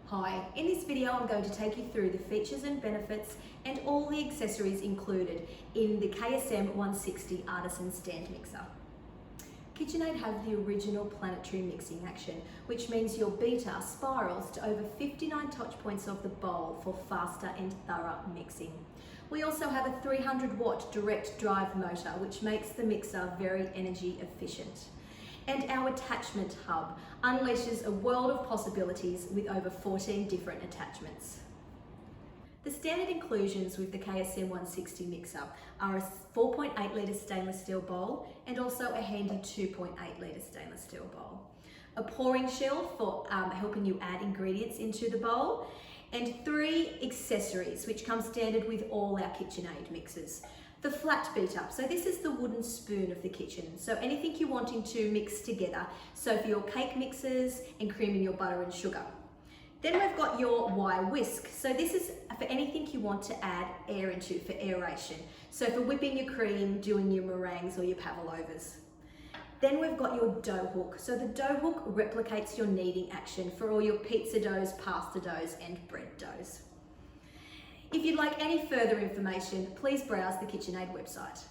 Hi, in this video I'm going to take you through the features and benefits and all the accessories included in the KSM 160 Artisan Stand Mixer. KitchenAid have the original planetary mixing action, which means your beater spirals to over 59 touch points of the bowl for faster and thorough mixing. We also have a 300 watt direct drive motor, which makes the mixer very energy efficient. And our attachment hub unleashes a world of possibilities with over 14 different attachments. The standard inclusions with the KSM 160 mixer are a 4.8 litre stainless steel bowl and also a handy 2.8 litre stainless steel bowl. A pouring shield for helping you add ingredients into the bowl, and 3 accessories which come standard with all our KitchenAid mixers. The flat beater, so this is the wooden spoon of the kitchen. So anything you're wanting to mix together, so for your cake mixes and creaming your butter and sugar. Then we've got your Y whisk. So this is for anything you want to add air into for aeration. So for whipping your cream, doing your meringues or your pavlovas. Then we've got your dough hook. So the dough hook replicates your kneading action for all your pizza doughs, pasta doughs and bread doughs. If you'd like any further information, please browse the KitchenAid website.